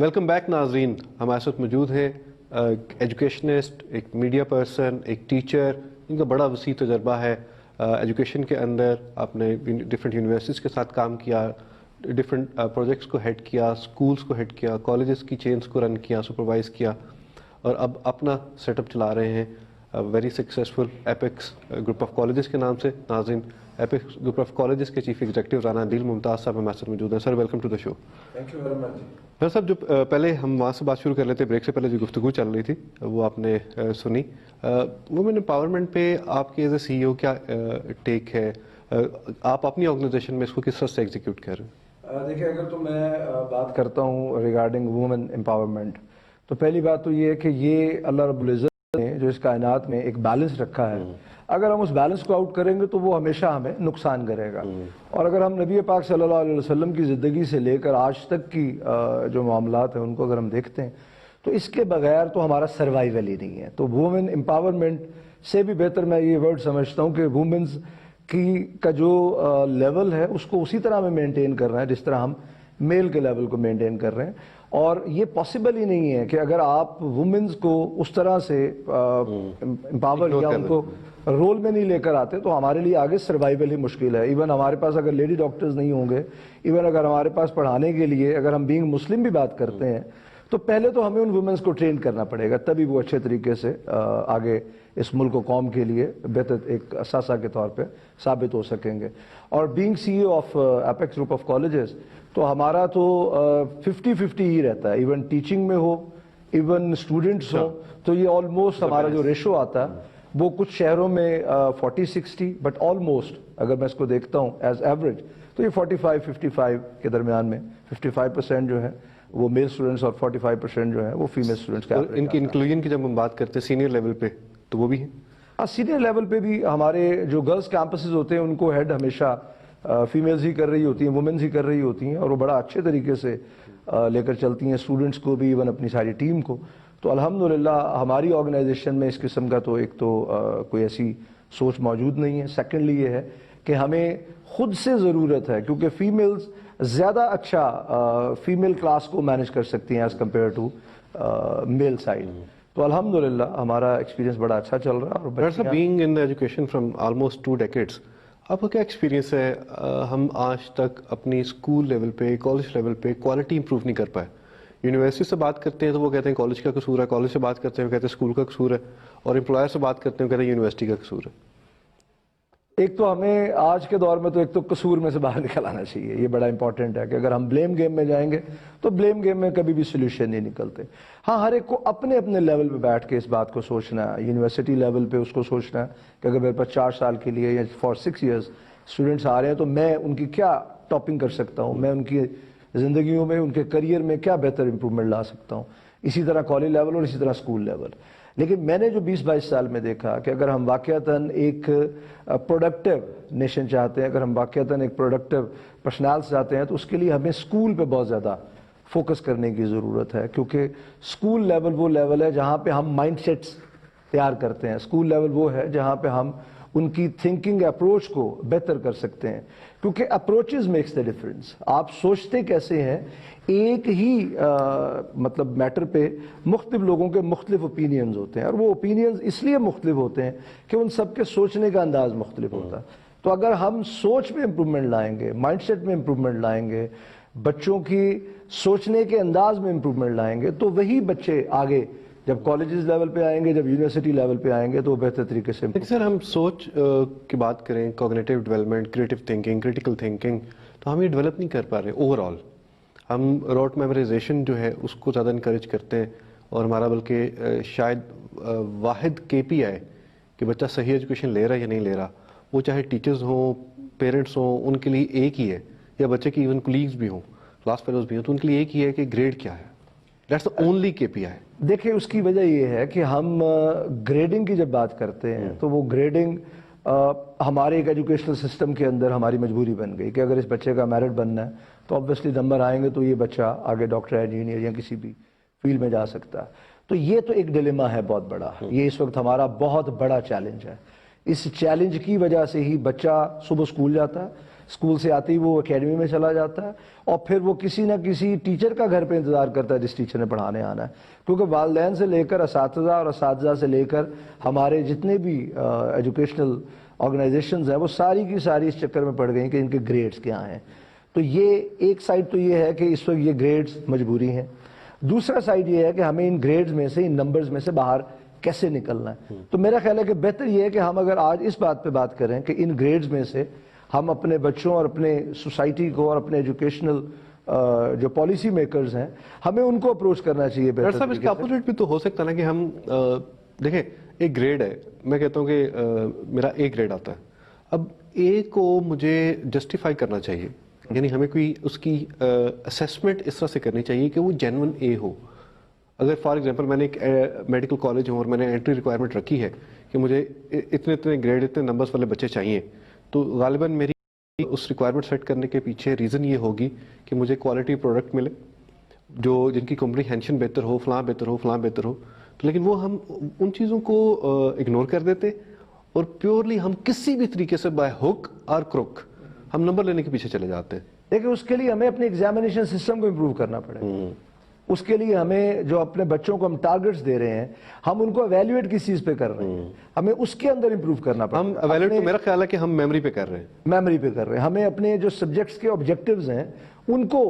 Welcome back ناظرین. ہمارے ساتھ موجود ہیں ایجوکیشنسٹ, ایک میڈیا پرسن, ایک ٹیچر جن کا بڑا وسیع تجربہ ہے ایجوکیشن کے اندر. آپ نے ڈفرینٹ یونیورسٹیز کے ساتھ کام کیا, ڈفرینٹ پروجیکٹس کو ہیڈ کیا, اسکولس کو ہیڈ کیا, کالجز کی چینز کو رن کیا, سپروائز کیا, اور اب اپنا سیٹ اپ چلا رہے ہیں very successful Apex Group of Colleges کے نام سے. ناظرین, ایپیکس گروپ آف کالجز کے چیف ایگزیکٹو رانا دل ممتاز صاحب ہمارے ساتھ موجود ہیں. Sir welcome to the show. Thank you very much. Doctor صاحب, جو پہلے ہم وہاں سے بات شروع کر لیتے, بریک سے پہلے جو گفتگو چل رہی تھی وہ آپ نے سنی. وومن امپاورمنٹ پہ آپ کے ایز اے سی ای او کیا ٹیک ہے؟ آپ اپنی آرگنائزیشن میں اس کو کس طرح سے ایگزیکیوٹ کر رہے ہیں؟ دیکھیں, اگر تو میں بات کرتا ہوں ریگارڈنگ وومن امپاورمنٹ, تو پہلی بات تو یہ ہے کہ یہ اللہ رب العزت نے جو اس کائنات میں ایک بیلنس رکھا ہے, اگر ہم اس بیلنس کو آؤٹ کریں گے تو وہ ہمیشہ ہمیں نقصان کرے گا. اور اگر ہم نبی پاک صلی اللہ علیہ وسلم کی زندگی سے لے کر آج تک کی جو معاملات ہیں ان کو اگر ہم دیکھتے ہیں تو اس کے بغیر تو ہمارا سروائیول ہی نہیں ہے. تو وومن امپاورمنٹ سے بھی بہتر میں یہ ورڈ سمجھتا ہوں کہ وومنز کا جو لیول ہے اس کو اسی طرح ہمیں مینٹین کر رہے ہیں جس طرح ہم میل کے لیول کو مینٹین کر رہے ہیں. اور یہ پاسبل ہی نہیں ہے کہ اگر آپ وومنز کو اس طرح سے امپاور یا ان کو رول میں نہیں لے کر آتے تو ہمارے لیے آگے سروائیول ہی مشکل ہے. ایون ہمارے پاس اگر لیڈی ڈاکٹرز نہیں ہوں گے, ایون اگر ہمارے پاس پڑھانے کے لیے اگر ہم بینگ مسلم بھی بات کرتے ہیں تو پہلے تو ہمیں ان وومنز کو ٹرین کرنا پڑے گا, تبھی وہ اچھے طریقے سے آگے اس ملک و قوم کے لیے بہتر ایک اثاثہ کے طور پہ ثابت ہو سکیں گے. اور being C E O of Apex Group of Colleges تو ہمارا تو 50-50 ہی رہتا ہے. ایون ٹیچنگ میں ہو, ایون اسٹوڈنٹس ہوں, تو یہ آلموسٹ ہمارا جو ریشو آتا ہے وہ کچھ شہروں میں 40-60, بٹ آلموسٹ اگر میں اس کو دیکھتا ہوں ایز ایوریج تو یہ 45-55 کے درمیان میں 55% جو ہے وہ میل اسٹوڈنٹس اور 45% جو ہے وہ فیمیل اسٹوڈنٹس کا. ان کی انکلوژن کی جب ہم بات کرتے ہیں سینئر لیول پہ تو وہ بھی ہیں. سینئر لیول پہ بھی ہمارے جو گرلس کیمپسز ہوتے ہیں ان کو ہیڈ ہمیشہ فیمیلز ہی کر رہی ہوتی ہیں, وومنز ہی کر رہی ہوتی ہیں, اور وہ بڑا اچھے طریقے سے لے کر چلتی ہیں اسٹوڈنٹس کو بھی, ایون اپنی ساری ٹیم کو. تو الحمدللہ ہماری آرگنائزیشن میں اس قسم کا تو ایک تو کوئی ایسی سوچ موجود نہیں ہے. سیکنڈلی یہ ہے کہ ہمیں خود سے ضرورت ہے, کیونکہ فیمیلز زیادہ اچھا فیمیل کلاس کو مینیج کر سکتی ہیں as compare to male side. تو الحمدللہ ہمارا ایکسپیرینس بڑا اچھا چل رہا ہے. ڈاکٹر صاحب, being in education from almost 2 decades, آپ کا کیا ایکسپیرینس ہے؟ ہم آج تک اپنی اسکول لیول پہ, کالج لیول پہ کوالٹی امپروو نہیں کر پائے. یونیورسٹی سے بات کرتے ہیں تو وہ کہتے ہیں کالج کا قصور ہے, کالج سے بات کرتے ہیں وہ کہتے ہیں اسکول کا قصور ہے, اور امپلائر سے بات کرتے ہیں وہ کہتے ہیں یونیورسٹی کا قصور ہے. ایک تو ہمیں آج کے دور میں تو ایک تو قصور میں سے باہر نکل آنا چاہیے. یہ بڑا امپورٹنٹ ہے کہ اگر ہم بلیم گیم میں جائیں گے تو بلیم گیم میں کبھی بھی سولوشن نہیں نکلتے. ہاں, ہر ایک کو اپنے اپنے لیول پہ بیٹھ کے اس بات کو سوچنا ہے. یونیورسٹی لیول پہ اس کو سوچنا ہے کہ اگر میرے پاس 4 سال کے لیے یا فار 6 years اسٹوڈنٹس آ رہے ہیں تو میں ان کی کیا ٹاپنگ کر سکتا ہوں, میں ان کی زندگیوں میں, ان کے کریئر میں کیا بہتر امپرومنٹ لا سکتا ہوں. اسی طرح کالج لیول اور اسی طرح اسکول لیول. لیکن میں نے جو 20-22 سال میں دیکھا کہ اگر ہم واقعتاً ایک پروڈکٹیو نیشن چاہتے ہیں, اگر ہم واقعتاً ایک پروڈکٹیو پرسنالس چاہتے ہیں, تو اس کے لیے ہمیں اسکول پہ بہت زیادہ فوکس کرنے کی ضرورت ہے. کیونکہ اسکول لیول وہ لیول ہے جہاں پہ ہم مائنڈ سیٹس تیار کرتے ہیں. اسکول لیول وہ ہے جہاں پہ ہم ان کی تھنکنگ اپروچ کو بہتر کر سکتے ہیں. کیونکہ اپروچز میکس دا ڈفرنس. آپ سوچتے کیسے ہیں, ایک ہی مطلب میٹر پہ مختلف لوگوں کے مختلف اوپینینز ہوتے ہیں, اور وہ اوپینینز اس لیے مختلف ہوتے ہیں کہ ان سب کے سوچنے کا انداز مختلف ہوتا ہے. تو اگر ہم سوچ میں امپرومنٹ لائیں گے, مائنڈ سیٹ میں امپرومنٹ لائیں گے, بچوں کی سوچنے کے انداز میں امپرومنٹ لائیں گے, تو وہی بچے آگے جب کالجز لیول پہ آئیں گے, جب یونیورسٹی لیول پہ آئیں گے تو وہ بہتر طریقے سے. سر, ہم سوچ کی بات کریں, cognitive development, creative thinking, critical thinking, تو ہم یہ ڈیولپ نہیں کر پا رہے اوور آل. ہم روٹ میمورائزیشن جو ہے اس کو زیادہ انکریج کرتے ہیں, اور ہمارا بلکہ شاید واحد KPI کہ بچہ صحیح ایجوکیشن لے رہا ہے یا نہیں لے رہا, وہ چاہے ٹیچرز ہوں, پیرنٹس ہوں, ان کے لیے ایک ہی ہے, یا بچے کی ایون کولیگز بھی ہوں, کلاس فیلوز بھی ہوں, تو ان کے لیے ایک ہی ہے کہ گریڈ کیا ہے. That's the only KPI. دیکھیں, اس کی وجہ یہ ہے کہ ہم گریڈنگ کی جب بات کرتے ہیں تو وہ گریڈنگ ہمارے ایک ایجوکیشنل سسٹم کے اندر ہماری مجبوری بن گئی کہ اگر اس بچے کا میرٹ بننا ہے تو آبویسلی نمبر آئیں گے تو یہ بچہ آگے ڈاکٹر, انجینئر یا کسی بھی فیلڈ میں جا سکتا ہے. تو یہ تو ایک ڈیلیما ہے بہت بڑا. یہ اس وقت ہمارا بہت بڑا چیلنج ہے. اس چیلنج کی وجہ سے ہی بچہ صبح اسکول جاتا ہے, اسکول سے آتے ہی وہ اکیڈمی میں چلا جاتا ہے اور پھر وہ کسی نہ کسی ٹیچر کا گھر پہ انتظار کرتا ہے جس ٹیچر نے پڑھانے آنا ہے. کیونکہ والدین سے لے کر اساتذہ اور اساتذہ سے لے کر ہمارے جتنے بھی ایجوکیشنل آرگنائزیشنز ہیں وہ ساری کی ساری اس چکر میں پڑ گئی کہ ان کے گریڈز کیا ہیں. تو یہ ایک سائڈ تو یہ ہے کہ اس وقت یہ گریڈز مجبوری ہیں. دوسرا سائڈ یہ ہے کہ ہمیں ان گریڈز میں سے، ان نمبرز میں سے باہر کیسے نکلنا ہے. تو میرا خیال ہے کہ بہتر یہ ہے کہ ہم اگر آج اس بات پہ بات کریں کہ ان گریڈز میں سے ہم اپنے بچوں اور اپنے سوسائٹی کو اور اپنے ایجوکیشنل جو پالیسی میکرز ہیں ہمیں ان کو اپروچ کرنا چاہیے. ڈاکٹر صاحب اس کا اپوزٹ بھی تو ہو سکتا نا کہ ہم دیکھیں ایک گریڈ ہے، میں کہتا ہوں کہ میرا اے گریڈ آتا ہے، اب اے کو مجھے جسٹیفائی کرنا چاہیے، یعنی ہمیں کوئی اس کی اسیسمنٹ اس طرح سے کرنی چاہیے کہ وہ جینون اے ہو. اگر فار ایگزامپل میں نے ایک میڈیکل کالج ہوں اور میں نے انٹری ریکوائرمنٹ رکھی ہے کہ مجھے اتنے اتنے گریڈ اتنے نمبرز والے بچے چاہیے، تو غالباً میری اس ریکوائرمنٹ سیٹ کرنے کے پیچھے ریزن یہ ہوگی کہ مجھے کوالٹی پروڈکٹ ملے جو جن کی کمپریہینشن بہتر ہو، فلاں بہتر ہو، فلاں بہتر ہو. لیکن وہ ہم ان چیزوں کو اگنور کر دیتے اور پیورلی ہم کسی بھی طریقے سے بائی ہک اور کروک ہم نمبر لینے کے پیچھے چلے جاتے ہیں. لیکن اس کے لیے ہمیں اپنے ایگزامینیشن سسٹم کو امپروو کرنا پڑے گا. اس کے لیے ہمیں جو اپنے بچوں کو ہم ٹارگٹس دے رہے ہیں ہم ان کو ایویلویٹ کس چیز پہ کر رہے ہیں، ہمیں اس کے اندر امپروو کرنا پڑے گا. ہم ایویلویٹ تو میرا خیال ہے کہ ہم میموری پہ کر رہے ہیں، میموری پہ کر رہے ہیں. ہمیں اپنے جو سبجیکٹس کے آبجیکٹیوز ہیں ان کو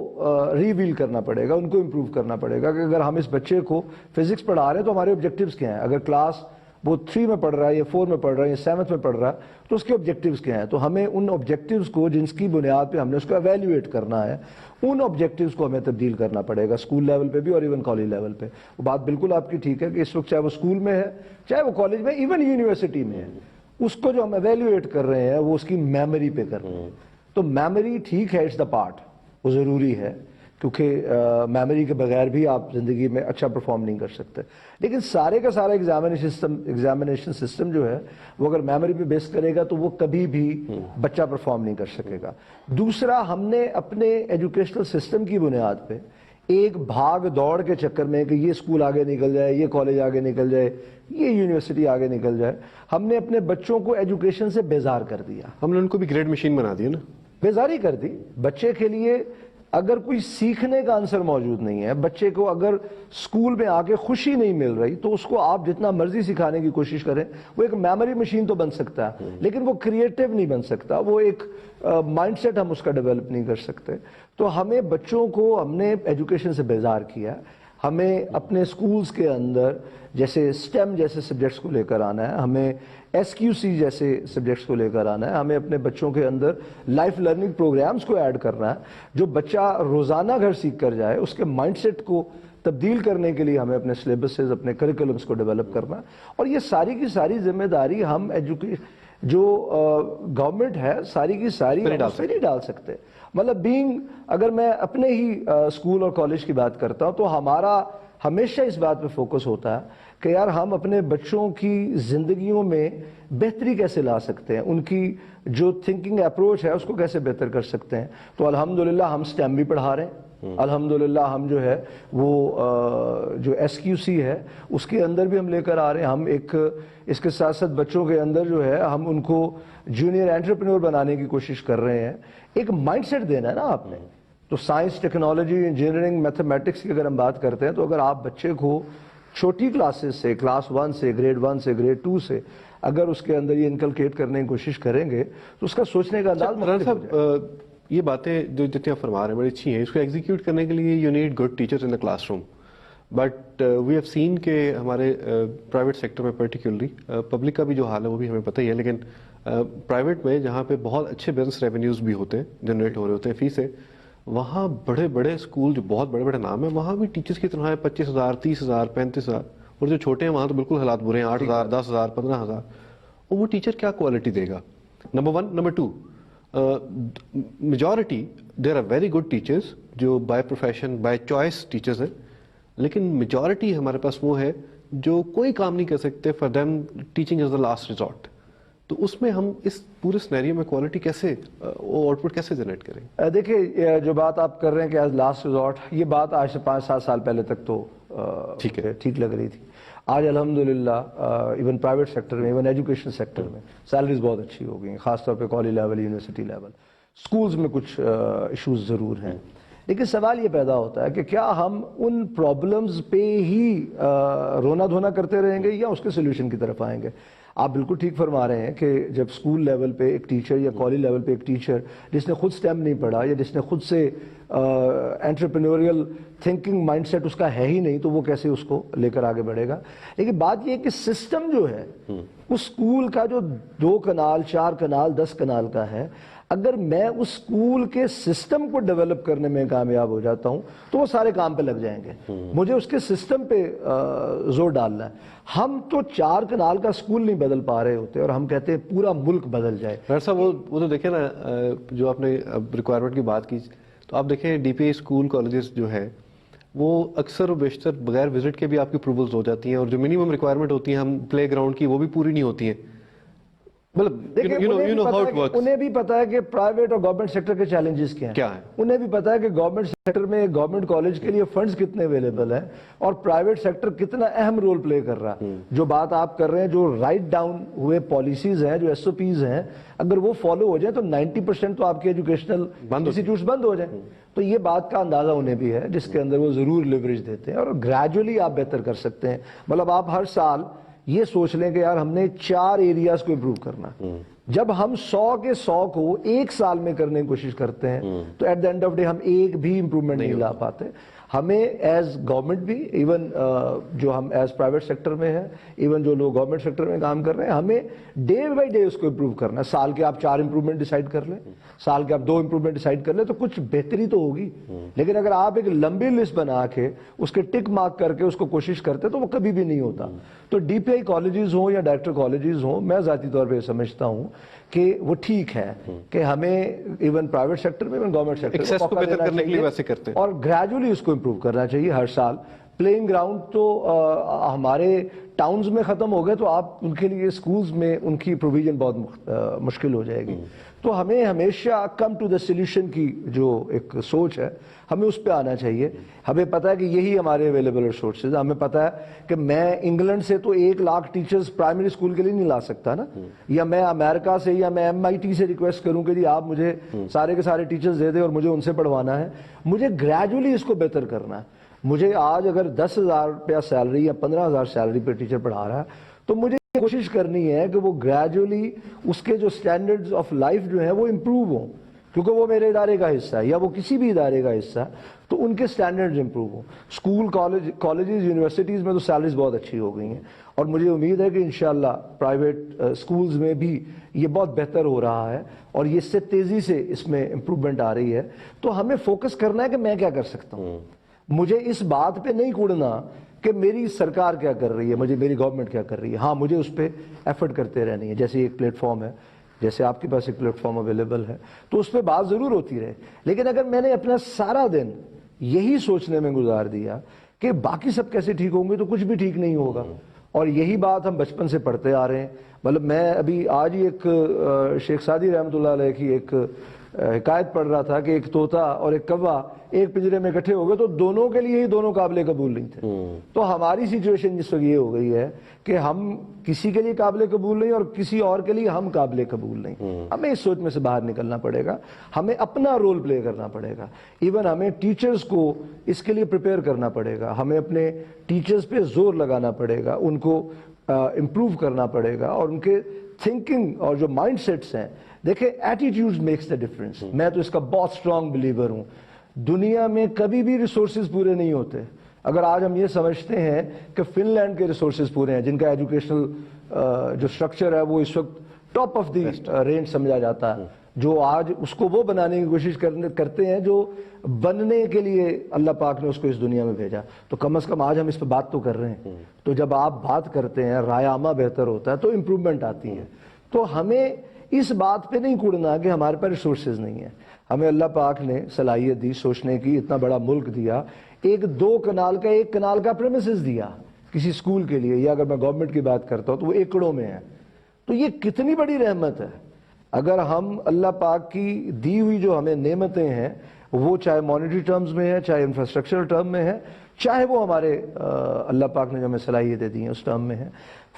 ریویل کرنا پڑے گا، ان کو امپروو کرنا پڑے گا کہ اگر ہم اس بچے کو فزکس پڑھا رہے ہیں تو ہمارے آبجیکٹیوز کیا ہیں. اگر کلاس وہ 3 میں پڑھ رہا ہے یا 4 میں پڑھ رہا ہے یا 7 میں پڑھ رہا ہے تو اس کے آبجیکٹیوز کیا ہیں. تو ہمیں ان آبجیکٹیوز کو جن کی بنیاد پہ ہم نے اس کو ایویلویٹ کرنا ہے ان آبجیکٹیوز کو ہمیں تبدیل کرنا پڑے گا اسکول لیول پہ بھی اور ایون کالج لیول پہ. وہ بات بالکل آپ کی ٹھیک ہے کہ اس وقت چاہے وہ اسکول میں ہے چاہے وہ کالج میں ایون یونیورسٹی میں ہے، اس کو جو ہم ایویلویٹ کر رہے ہیں وہ اس کی میموری پہ کر رہے ہیں. تو میموری ٹھیک ہے، اٹس دا پارٹ، وہ ضروری ہے کیونکہ میموری کے بغیر بھی آپ زندگی میں اچھا پرفارم نہیں کر سکتے. لیکن سارے کا سارا ایگزامینیشن سسٹم جو ہے وہ اگر میموری پہ بیس کرے گا تو وہ کبھی بھی بچہ پرفارم نہیں کر سکے گا. دوسرا، ہم نے اپنے ایجوکیشنل سسٹم کی بنیاد پہ ایک بھاگ دوڑ کے چکر میں کہ یہ اسکول آگے نکل جائے، یہ کالج آگے نکل جائے، یہ یونیورسٹی آگے نکل جائے، ہم نے اپنے بچوں کو ایجوکیشن سے بیزار کر دیا. ہم نے ان کو بھی گریڈ مشین بنا دی نا، بیزاری کر دی. بچے کے لیے اگر کوئی سیکھنے کا عنصر موجود نہیں ہے، بچے کو اگر اسکول میں آ کے خوشی نہیں مل رہی تو اس کو آپ جتنا مرضی سکھانے کی کوشش کریں، وہ ایک میموری مشین تو بن سکتا ہے لیکن وہ کریٹو نہیں بن سکتا، وہ ایک مائنڈ سیٹ ہم اس کا ڈیولپ نہیں کر سکتے. تو ہمیں بچوں کو ہم نے ایجوکیشن سے بیزار کیا. ہمیں اپنے اسکولز کے اندر جیسے اسٹیم جیسے سبجیکٹس کو لے کر آنا ہے، ہمیں ایس کیو سی جیسے سبجیکٹس کو لے کر آنا ہے، ہمیں اپنے بچوں کے اندر لائف لرننگ پروگرامز کو ایڈ کرنا ہے جو بچہ روزانہ گھر سیکھ کر جائے. اس کے مائنڈ سیٹ کو تبدیل کرنے کے لیے ہمیں اپنے سلیبسز، اپنے کریکولمز کو ڈیولپ کرنا ہے. اور یہ ساری کی ساری ذمہ داری ہم جو گورنمنٹ ہے ساری کی ساری نہیں ڈال سکتے. مطلب اگر میں اپنے ہی اسکول اور کالج کی بات کرتا ہوں تو ہمارا ہمیشہ اس بات پہ فوکس ہوتا ہے کہ یار ہم اپنے بچوں کی زندگیوں میں بہتری کیسے لا سکتے ہیں، ان کی جو تھنکنگ اپروچ ہے اس کو کیسے بہتر کر سکتے ہیں. تو الحمدللہ ہم اسٹیم بھی پڑھا رہے ہیں، الحمدللہ ہم جو ہے وہ جو ایس کیو سی ہے اس کے اندر بھی ہم لے کر آ رہے ہیں. ہم ایک اس کے ساتھ ساتھ بچوں کے اندر جو ہے ہم ان کو جونیئر انٹرپرینور بنانے کی کوشش کر رہے ہیں. ایک مائنڈ سیٹ دینا ہے نا آپ نے. تو سائنس، ٹیکنالوجی، انجینئرنگ، میتھمیٹکس کی اگر ہم بات کرتے ہیں تو اگر آپ بچے کو چھوٹی کلاسز سے، کلاس 1 سے، گریڈ 1 سے، گریڈ 2 سے اگر اس کے اندر یہ انکلکیٹ کرنے کی کوشش کریں گے تو اس کا سوچنے کا انداز مختلف ہو جائے گا. یہ باتیں جو جتنی آپ فرما رہے ہیں بڑی اچھی ہیں، اس کو ایگزیکیوٹ کرنے کے لیے you need good teachers in the class room. But we have seen کہ ہمارے پرائیویٹ سیکٹر میں پرٹیکولرلی، پبلک کا بھی جو حال ہے وہ بھی ہمیں پتہ ہی ہے، لیکن پرائیویٹ میں جہاں پہ بہت اچھے بزنس ریونیوز بھی ہوتے ہیں، جنریٹ ہو رہے ہوتے ہیں فی سے، وہاں بڑے بڑے اسکول جو بہت بڑے بڑے نام ہیں وہاں بھی ٹیچرز کی تنخواہیں 25,000 30,000 35,000، اور جو چھوٹے ہیں وہاں تو بالکل حالات برے ہیں، 8,000 10,000 15,000. اور وہ ٹیچر کیا کوالٹی دے گا؟ Number 1. Number 2، majority there are very good teachers جو by profession by choice teachers ہیں، لیکن میجورٹی ہمارے پاس وہ ہے جو کوئی کام نہیں کر سکتے. For them teaching is the last resort. تو اس میں ہم اس پورے سینیریو میں کوالٹی کیسے، آؤٹ پٹ کیسے جنریٹ کریں؟ دیکھیں جو بات آپ کر رہے ہیں کہ ایز لاسٹ ریزورٹ، یہ بات آج سے 5-7 سال پہلے تک تو ٹھیک لگ رہی تھی. آج الحمدللہ ایون پرائیویٹ سیکٹر میں، ایون ایجوکیشن سیکٹر میں سیلریز بہت اچھی ہو گئی ہیں، خاص طور پہ college level, university level. Schools میں کچھ ایشوز ضرور ہیں، لیکن سوال یہ پیدا ہوتا ہے کہ کیا ہم ان پرابلمز پہ ہی رونا دھونا کرتے رہیں گے یا اس کے سولوشن کی طرف آئیں گے؟ آپ بالکل ٹھیک فرما رہے ہیں کہ جب اسکول لیول پہ ایک ٹیچر یا کالج لیول پہ ایک ٹیچر جس نے خود سٹیم نہیں پڑھا یا جس نے خود سے انٹرپرینوریل تھنکنگ مائنڈ سیٹ اس کا ہے ہی نہیں، تو وہ کیسے اس کو لے کر آگے بڑھے گا؟ لیکن بات یہ ہے کہ سسٹم جو ہے اس اسکول کا جو 2 کنال 4 کنال 10 کنال کا ہے، اگر میں اس اسکول کے سسٹم کو ڈیولپ کرنے میں کامیاب ہو جاتا ہوں تو وہ سارے کام پہ لگ جائیں گے۔ مجھے اس کے سسٹم پہ زور ڈالنا ہے۔ ہم تو 4 کنال کا اسکول نہیں بدل پا رہے ہوتے اور ہم کہتے ہیں پورا ملک بدل جائے۔ ڈاکٹر صاحب وہ تو دیکھیں نا، جو آپ نے ریکوائرمنٹ کی بات کی، تو آپ دیکھیں ڈی پی آئی اسکول کالجز جو ہے وہ اکثر و بیشتر بغیر وزٹ کے بھی آپ کی اپروولز ہو جاتی ہیں، اور جو منیمم ریکوائرمنٹ ہوتی ہیں ہم پلے گراؤنڈ کی وہ بھی پوری نہیں ہوتی ہیں۔ مطلب انہیں بھی پتا ہے کہ پرائیویٹ اور گورنمنٹ سیکٹر کے چیلنجز کیا ہیں، انہیں بھی پتا ہے کہ گورنمنٹ سیکٹر میں گورنمنٹ کالج کے لیے فنڈز کتنے اویلیبل ہیں اور پرائیویٹ سیکٹر کتنا اہم رول پلے کر رہا ہے۔ جو بات آپ کر رہے ہیں، جو رائٹ ڈاؤن ہوئے پالیسیز ہیں، جو ایس او پیز ہیں، اگر وہ فالو ہو جائیں تو 90% تو آپ کے ایجوکیشنل انسٹیٹیوٹس بند ہو جائیں۔ تو یہ بات کا اندازہ انہیں بھی ہے جس کے اندر وہ ضرور لیوریج دیتے ہیں، اور گریجولی آپ بہتر کر سکتے ہیں۔ مطلب آپ ہر سال یہ سوچ لیں کہ یار ہم نے 4 ایریاز کو امپروو کرنا، جب ہم 100 کے 100 کو 1 سال میں کرنے کی کوشش کرتے ہیں تو at the end of day ہم ایک بھی امپروومنٹ نہیں لا پاتے۔ ہمیں ایز گورنمنٹ بھی، ایون جو ہم ایز پرائیویٹ سیکٹر میں ہیں، ایون جو لوگ گورنمنٹ سیکٹر میں کام کر رہے ہیں، ہمیں ڈے بائی ڈے اس کو امپروو کرنا ہے۔ سال کے آپ 4 امپروومنٹ ڈیسائیڈ کر لیں، سال کے آپ 2 امپروومنٹ ڈیسائیڈ کر لیں تو کچھ بہتری تو ہوگی۔ لیکن اگر آپ ایک لمبی لسٹ بنا کے اس کے ٹک مارک کر کے اس کو کوشش کرتے تو وہ کبھی بھی نہیں ہوتا۔ تو ڈی پی آئی کالجز ہوں یا ڈائریکٹر کالجز ہوں، میں ذاتی طور پہ سمجھتا ہوں کہ وہ ٹھیک ہے کہ ہمیں ایون پرائیویٹ سیکٹر میں، ایون گورنمنٹ سیکٹر میں بہتر کرنے کے لیے ویسے کرتے ہیں اور گریجولی اس کو امپروو کرنا چاہیے ہر سال۔ پلینگ گراؤنڈ تو ہمارے ٹاؤنز میں ختم ہو گئے تو آپ ان کے لیے اسکولز میں ان کی پروویژن بہت مشکل ہو جائے گی۔ تو ہمیں ہمیشہ کم ٹو دا سولوشن کی جو ایک سوچ ہے ہمیں اس پہ آنا چاہیے۔ ہمیں پتہ ہے کہ یہی ہمارے اویلیبل ریسورسز، ہمیں پتہ ہے کہ میں انگلینڈ سے تو 1 لاکھ ٹیچرز پرائمری اسکول کے لیے نہیں لا سکتا نا، یا میں امریکہ سے یا میں MIT سے ریکویسٹ کروں کہ جی آپ مجھے سارے کے سارے ٹیچرز دے دیں اور مجھے ان سے پڑھوانا ہے۔ مجھے گریجولی اس کو بہتر کرنا ہے۔ مجھے آج اگر 10,000 روپیہ سیلری یا 15,000 سیلری پہ ٹیچر پڑھا رہا ہے تو مجھے کوشش کرنی ہے کہ وہ گریجولی اس کے جو سٹینڈرڈز آف لائف جو ہیں وہ امپروو ہوں، کیونکہ وہ میرے ادارے کا حصہ ہے یا وہ کسی بھی ادارے کا حصہ ہے، تو ان کے سٹینڈرڈز امپروو ہوں۔ اسکول کالجز یونیورسٹیز میں تو سیلریز بہت اچھی ہو گئی ہیں، اور مجھے امید ہے کہ انشاءاللہ پرائیویٹ اسکولز میں بھی یہ بہت بہتر ہو رہا ہے اور یہ اس سے تیزی سے اس میں امپروومنٹ آ رہی ہے۔ تو ہمیں فوکس کرنا ہے کہ میں کیا کر سکتا ہوں۔ مجھے اس بات پہ نہیں کوڑنا کہ میری سرکار کیا کر رہی ہے، مجھے میری گورنمنٹ کیا کر رہی ہے۔ ہاں مجھے اس پہ ایفرٹ کرتے رہنی ہے، جیسے ایک پلیٹ فارم ہے، جیسے آپ کے پاس ایک پلیٹ فارم اویلیبل ہے تو اس پہ بات ضرور ہوتی رہے۔ لیکن اگر میں نے اپنا سارا دن یہی سوچنے میں گزار دیا کہ باقی سب کیسے ٹھیک ہوں گے تو کچھ بھی ٹھیک نہیں ہوگا، اور یہی بات ہم بچپن سے پڑھتے آ رہے ہیں۔ مطلب میں ابھی آج ہی ایک شیخ سعدی رحمۃ اللہ علیہ کی ایک حکایت پڑھ رہا تھا کہ ایک طوطا اور ایک کوا ایک پنجرے میں اکٹھے ہو گئے تو دونوں کے لیے ہی دونوں قابل قبول نہیں تھے۔ تو ہماری سچویشن جس وقت یہ ہو گئی ہے کہ ہم کسی کے لیے قابل قبول نہیں اور کسی اور کے لیے ہم قابل قبول نہیں۔ ہمیں اس سوچ میں سے باہر نکلنا پڑے گا، ہمیں اپنا رول پلے کرنا پڑے گا۔ ایون ہمیں ٹیچرز کو اس کے لیے پریپیئر کرنا پڑے گا، ہمیں اپنے ٹیچرز پہ زور لگانا پڑے گا، ان کو امپروو کرنا پڑے گا، اور ان کے تھنکنگ اور جو مائنڈ سیٹس ہیں، دیکھیں ایٹیٹیوڈز میکس دا ڈفرنس۔ میں تو اس کا بہت اسٹرانگ بلیور ہوں۔ دنیا میں کبھی بھی ریسورسز پورے نہیں ہوتے۔ اگر آج ہم یہ سمجھتے ہیں کہ فن لینڈ کے ریسورسز پورے ہیں، جن کا ایجوکیشنل جو سٹرکچر ہے وہ اس وقت ٹاپ آف دی رینج سمجھا جاتا ہے، جو آج اس کو وہ بنانے کی کوشش کرتے ہیں جو بننے کے لیے اللہ پاک نے اس کو اس دنیا میں بھیجا، تو کم از کم آج ہم اس پہ بات تو کر رہے ہیں۔ تو جب آپ بات کرتے ہیں، رائے عامہ بہتر ہوتا ہے تو امپروومنٹ آتی ہے۔ تو ہمیں اس بات پہ نہیں کوڑنا کہ ہمارے پاس ریسورسز نہیں ہیں۔ ہمیں اللہ پاک نے صلاحیت دی سوچنے کی، اتنا بڑا ملک دیا، 1-2 کنال کا 1 کنال کا پریمیسز دیا کسی اسکول کے لیے، یا اگر میں گورنمنٹ کی بات کرتا ہوں تو وہ ایکڑوں میں ہے۔ تو یہ کتنی بڑی رحمت ہے۔ اگر ہم اللہ پاک کی دی ہوئی جو ہمیں نعمتیں ہیں، وہ چاہے مانیٹری ٹرمز میں ہے، چاہے انفراسٹرکچرل ٹرم میں ہے، چاہے وہ ہمارے اللہ پاک نے جو ہمیں صلاحیتیں دی ہیں اس ٹرم میں ہے،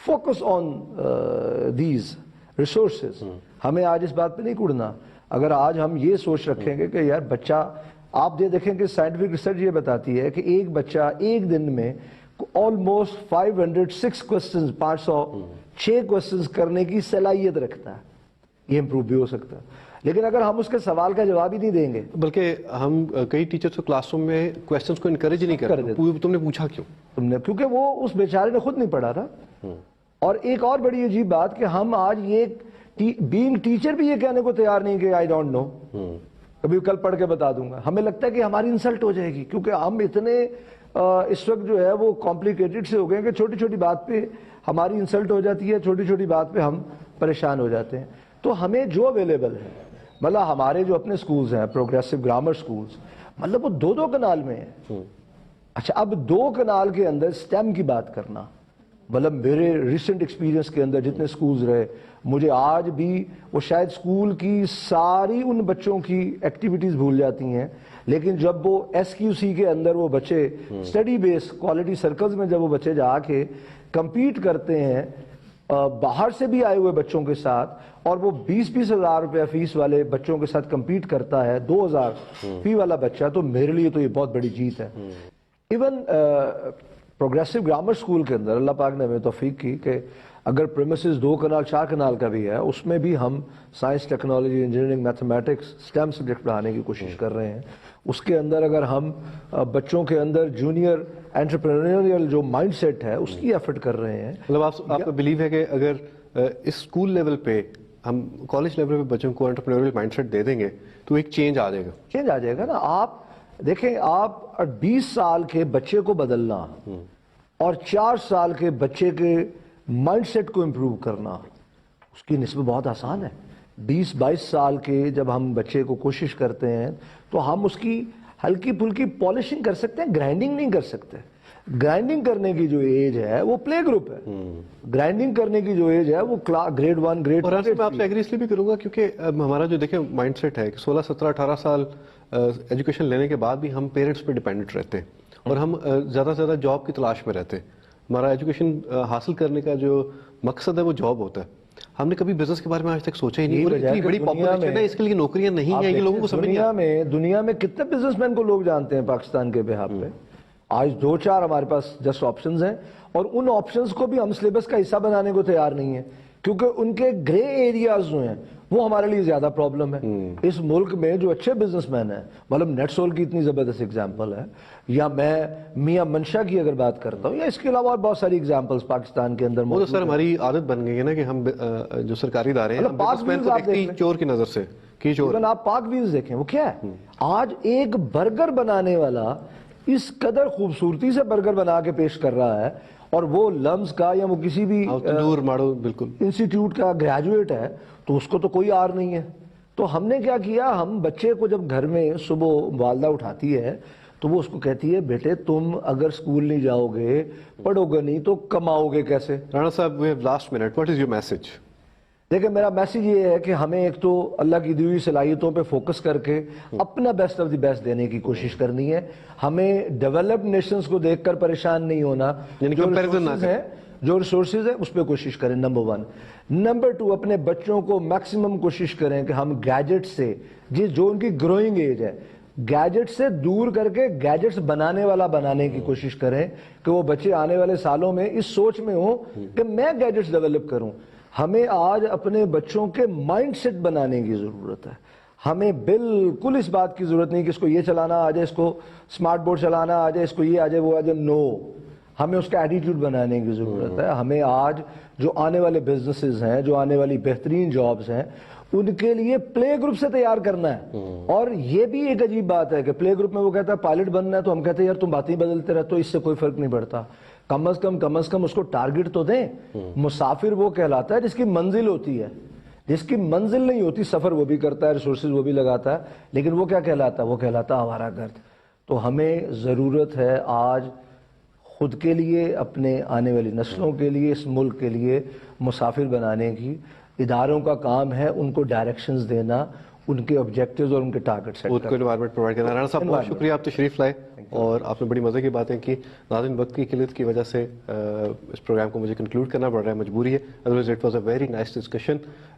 فوکس آن دیز ریسورسز۔ ہمیں آج اس بات پہ نہیں کوڑنا۔ اگر آج ہم یہ سوچ رکھیں گے کہ یار بچہ، آپ یہ دیکھیں کہ سائنٹیفک ریسرچ یہ بتاتی ہے کہ ایک بچہ ایک دن میں آلموسٹ 506 کوسچنز، 506 کوسچنز کرنے کی صلاحیت رکھتا ہے. یہ امپروو بھی ہو سکتا ہے، لیکن اگر ہم اس کے سوال کا جواب ہی نہیں دیں گے. بلکہ ہم کئی ٹیچرز کو کلاس روم میں کویسچنز کو انکریج نہیں کرتے. تم نے پوچھا کیوں؟ کیونکہ وہ اس بیچارے نے خود نہیں پڑھا نا. اور ایک اور بڑی عجیب بات کہ ہم آج یہ بینگ ٹیچر بھی یہ کہنے کو تیار نہیں کہ آئی ڈونٹ نو، کبھی کل پڑھ کے بتا دوں گا. ہمیں لگتا ہے کہ ہماری انسلٹ ہو جائے گی، کیونکہ ہم اتنے اس وقت جو ہے وہ کمپلیکیٹڈ سے ہو گئے ہیں کہ چھوٹی چھوٹی بات پہ ہماری انسلٹ ہو جاتی ہے، چھوٹی چھوٹی بات پہ ہم پریشان ہو جاتے ہیں. تو ہمیں جو اویلیبل ہے، مطلب ہمارے جو اپنے سکولز ہیں پروگریسو گرامر سکولز، مطلب وہ 2 کنال میں ہیں. اچھا، اب 2 کنال کے اندر سٹیم کی بات کرنا، مطلب میرے ریسنٹ ایکسپیرینس کے اندر جتنے سکولز رہے، مجھے آج بھی وہ شاید سکول کی ساری ان بچوں کی ایکٹیویٹیز بھول جاتی ہیں، لیکن جب وہ ایس کیو سی کے اندر وہ بچے اسٹڈی بیس کوالٹی سرکلز میں جب وہ بچے جا کے کمپیٹ کرتے ہیں باہر سے بھی آئے ہوئے بچوں کے ساتھ، اور وہ 20-20 ہزار روپیہ فیس والے بچوں کے ساتھ کمپیٹ کرتا ہے، 2000 فی والا بچہ، تو میرے لیے تو یہ بہت بڑی جیت ہے. ایون پروگریسو گرامر سکول کے اندر اللہ پاک نے ہمیں توفیق کی کہ اگر پریمیسز 2 کنال 4 کنال کا بھی ہے، اس میں بھی ہم science, technology, engineering, mathematics, STEM subject پڑھانے کی کوشش کر رہے ہیں. اس کے اندر اگر ہم بچوں کے اندر جونیئر انٹرپرینوریل جو مائنڈ سیٹ ہے اس کی ایفرٹ کر رہے ہیں. مطلب آپ کا بلیو ہے کہ اگر اس اسکول لیول پہ ہم کالج لیول پہ بچوں کو انٹرپرینوریل مائنڈ سیٹ دے دیں گے تو ایک چینج آ جائے گا. چینج آ جائے گا نا. آپ دیکھیں، آپ 20 سال کے بچے کو بدلنا اور 4 سال کے بچے کے مائنڈ سیٹ کو امپروو کرنا، اس کی نسبت بہت آسان ہے. 20-22 سال کے جب ہم بچے کو کوشش کرتے ہیں تو ہم اس کی ہلکی پھلکی پالشنگ کر سکتے ہیں، گرائنڈنگ نہیں کر سکتے. گرائنڈنگ کرنے کی جو ایج ہے وہ پلے گروپ ہے. گرائنڈنگ کرنے کی جو ایج ہے وہ گریڈ 1 گریڈ 2. اور میں آپ سے ایگری اس لیے بھی کروں گا کیونکہ ہمارا جو دیکھیں مائنڈ سیٹ ہے کہ 16, 17, 18 سال ایجوکیشن لینے کے بعد بھی ہم پیرنٹس پہ ڈیپینڈنٹ رہتے ہیں، اور ہم زیادہ سے زیادہ جاب کی تلاش میں رہتے ہیں. ہمارا ایجوکیشن حاصل کرنے کا جو مقصد ہے وہ جاب ہوتا ہے. ہم نے کبھی بزنس کے بارے میں آج تک سوچا ہی نہیں. اور اتنی بڑی پاپولیشن ہے، اس کے لیے نوکریاں نہیں ہیں، یہ لوگوں کو سمجھ نہیں آتا. دنیا میں کتنے بزنس مین کو لوگ جانتے ہیں پاکستان کے بہاف پہ؟ آج 2-4 ہمارے پاس جسٹ آپشنز ہیں، اور ان آپشنز کو بھی ہم سلیبس کا حصہ بنانے کو تیار نہیں ہیں، کیونکہ ان کے گرے ایریاز جو ہیں وہ ہمارے لیے زیادہ پرابلم ہے. اس ملک میں جو اچھے بزنس مین ہیں، مطلب نیٹ سول کی اتنی زبردست اگزامپل ہے، یا میں میاں منشا کی اگر بات کرتا ہوں، یا اس کے علاوہ اور بہت ساری اگزامپلس پاکستان کے اندر موجود ہیں. سر ہماری عادت بن گئی ہے نا کہ ہم جو سرکاری ادارے ہیں بزنس مین کو دیکھتے ہیں چور کی نظر سے کہ چور. آپ پاک ویلز دیکھیں، وہ کیا ہے؟ آج ایک برگر بنانے والا اس قدر خوبصورتی سے برگر بنا کے پیش کر رہا ہے، اور وہ لمز کا یا وہ کسی بھی دور ماڑو بالکل انسٹیٹیوٹ کا گریجویٹ ہے، تو اس کو تو کوئی آر نہیں ہے. تو ہم نے کیا کیا، ہم بچے کو جب گھر میں صبح والدہ اٹھاتی ہے تو وہ اس کو کہتی ہے بیٹے تم اگر اسکول نہیں جاؤ گے، پڑھو گے نہیں تو کماؤ گے کیسے؟ رانا صاحب we have last minute, what is your message? دیکھیں میرا میسیج یہ ہے کہ ہمیں ایک تو اللہ کی دی ہوئی صلاحیتوں پہ فوکس کر کے اپنا بیسٹ آف دی بیسٹ دینے کی کوشش کرنی ہے. ہمیں ڈیولپڈ نیشنز کو دیکھ کر پریشان نہیں ہونا، جو ریسورسز ہیں اس پہ کوشش کریں، نمبر 1. نمبر 2، اپنے بچوں کو میکسیمم کوشش کریں کہ ہم گیجٹ سے، جو ان کی گروئنگ ایج ہے، گیجٹ سے دور کر کے گیجٹس بنانے والا بنانے کی کوشش کریں، کہ وہ بچے آنے والے سالوں میں اس سوچ میں ہوں کہ میں گیجٹس ڈیولپ کروں. ہمیں آج اپنے بچوں کے مائنڈ سیٹ بنانے کی ضرورت ہے. ہمیں بالکل اس بات کی ضرورت نہیں کہ اس کو یہ چلانا آ جائے، اس کو اسمارٹ بورڈ چلانا آ جائے، اس کو یہ آ جائے وہ آ جائے. نو، ہمیں اس کا ایٹیٹیوڈ بنانے کی ضرورت ہے. ہمیں آج جو آنے والے بزنسز ہیں، جو آنے والی بہترین جابز ہیں، ان کے لیے پلے گروپ سے تیار کرنا ہے. اور یہ بھی ایک عجیب بات ہے کہ پلے گروپ میں وہ کہتا ہے پائلٹ بننا ہے، تو ہم کہتے ہیں یار تم باتیں بدلتے رہتے ہو، اس سے کوئی فرق نہیں پڑتا. کم از کم اس کو ٹارگٹ تو دیں. مسافر وہ کہلاتا ہے جس کی منزل ہوتی ہے، جس کی منزل نہیں ہوتی سفر وہ بھی کرتا ہے، ریسورسز وہ بھی لگاتا ہے، لیکن وہ کیا کہلاتا ہے؟ وہ کہلاتا ہے ہمارا گھر. تو ہمیں ضرورت ہے آج خود کے لیے، اپنے آنے والی نسلوں کے لیے، اس ملک کے لیے مسافر بنانے کی. اداروں کا کام ہے ان کو ڈائریکشنز دینا، ان کے آبجیکٹیوز اور ان کے ٹارگٹ سیٹ خود کو انوائرمنٹ پرووائڈ کرنا. رانا صاحب بہت شکریہ, آپ تشریف لائے اور آپ نے بڑی مزے کی باتیں کی. ناظرین, وقت کی قلت کی وجہ سے اس پروگرام کو مجھے کنکلوڈ کرنا پڑ رہا ہے, مجبوری ہے. Otherwise it was a very nice discussion.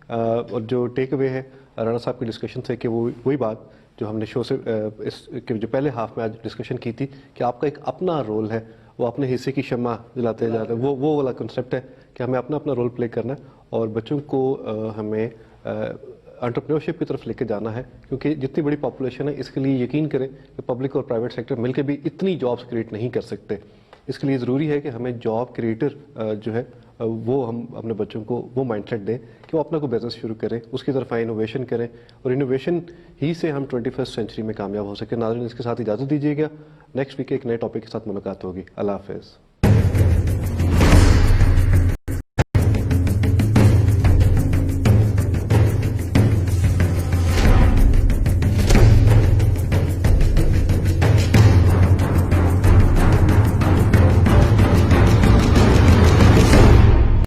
اور جو ٹیک اوے ہے رانا صاحب کی ڈسکشن سے کہ وہی بات جو ہم نے شو سے اس کے جو پہلے ہاف میں آج ڈسکشن کی تھی کہ آپ کا ایک اپنا رول ہے, وہ اپنے حصے کی شمع جلاتے جاتے ہیں, وہ والا کنسیپٹ ہے کہ ہمیں اپنا اپنا رول پلے کرنا ہے اور بچوں کو ہمیں انٹرپرینورشپ کی طرف لے کے جانا ہے, کیونکہ جتنی بڑی پاپولیشن ہے اس کے لیے یقین کریں کہ پبلک اور پرائیویٹ سیکٹر مل کے بھی اتنی جابس کریٹ نہیں کر سکتے. اس کے لیے ضروری ہے کہ ہمیں جاب کریٹر جو ہے وہ ہم اپنے بچوں کو وہ مائنڈ سیٹ دیں کہ وہ اپنا کوئی بزنس شروع کریں, اس کی طرف انوویشن کریں, اور انوویشن ہی سے ہم 21st سینچری میں کامیاب ہو سکیں. ناظرین, اس کے ساتھ اجازت دیجیے گا. نیکسٹ ویک ایک نئے ٹاپک کے ساتھ ملاقات ہوگی. اللہ حافظ.